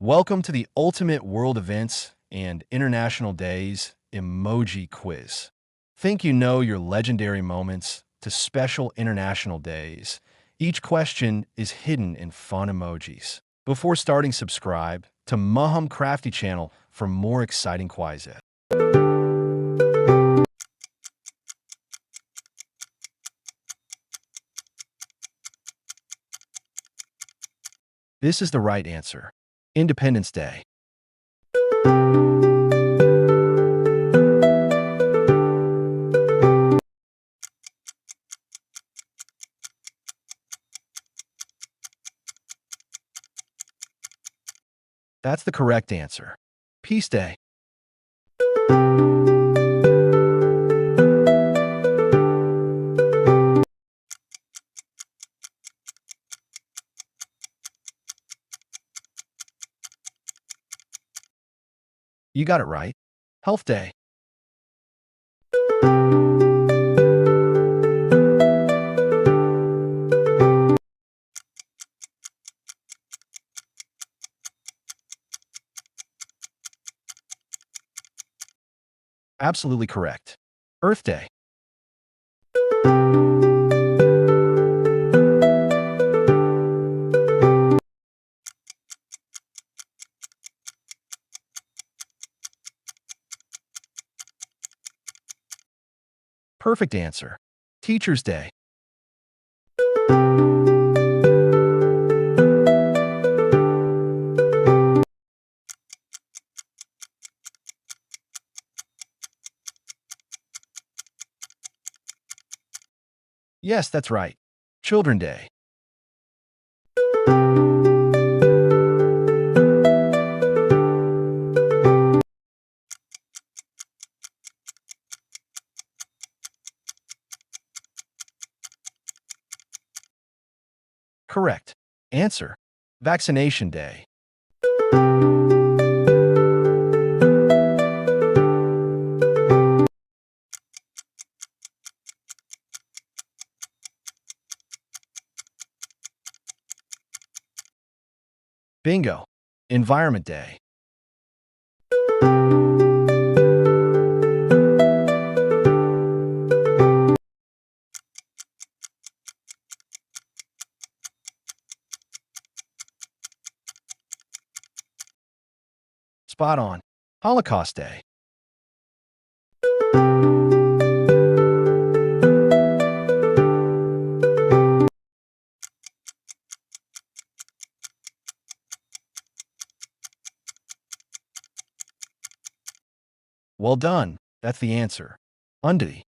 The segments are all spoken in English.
Welcome to the ultimate world events and international days emoji quiz. Think you know your legendary moments to special international days. Each question is hidden in fun emojis. Before starting, subscribe to Maham Crafty channel for more exciting quizzes. This is the right answer. Independence Day. That's the correct answer. Peace Day. You got it right. Health Day. Absolutely correct. Earth Day. Perfect answer. Teacher's Day. Yes, that's right. Children Day. Correct. Answer. Vaccination Day. Bingo. Environment Day. Spot on. Holocaust Day. Well done. That's the answer. Undy.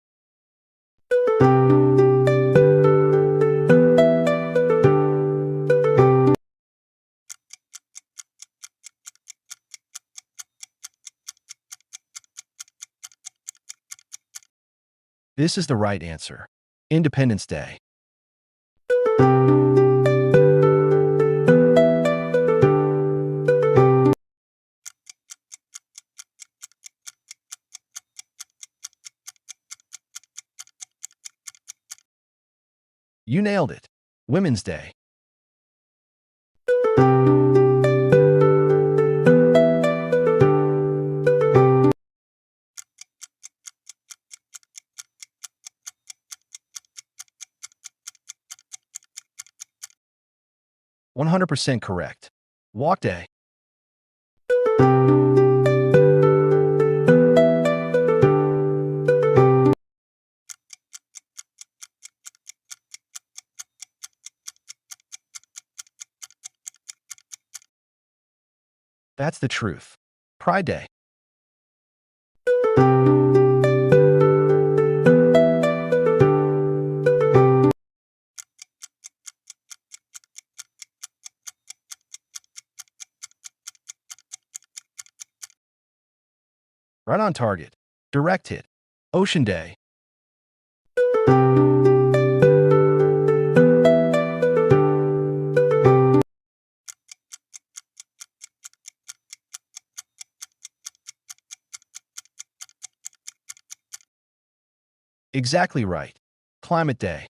This is the right answer. Independence Day. You nailed it. Women's Day. %100 correct. Walk Day. That's the truth. Pride Day. Right on target. Direct hit. Ocean Day. Exactly right. Climate Day.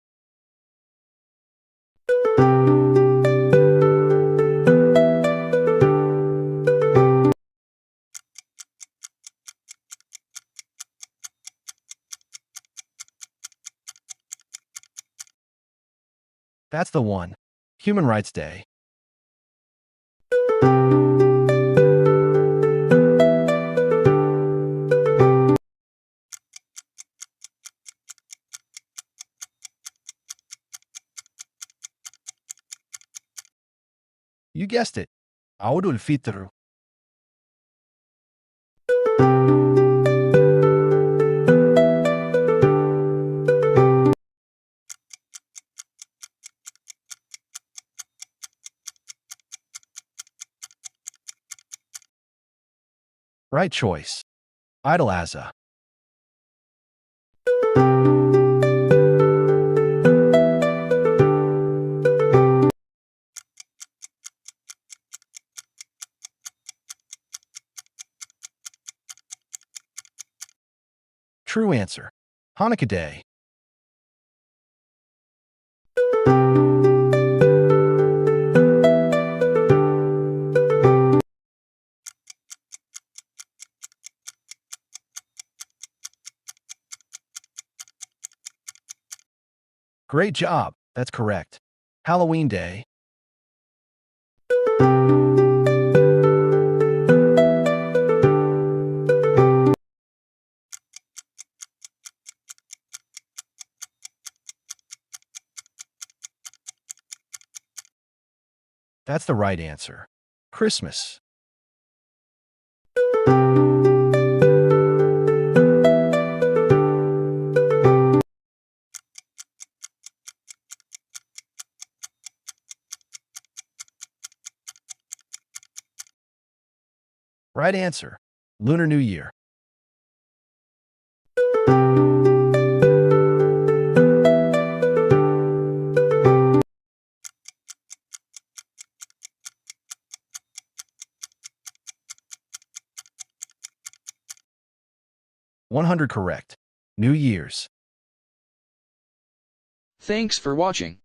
That's the one. Human Rights Day. You guessed it. Aoud al-Fitr. Right choice. Eid al-Adha. True answer. Hanukkah Day. Great job. That's correct. Halloween Day. That's the right answer. Christmas. Right answer. Lunar New Year. $100 correct. New Year's. Thanks for watching.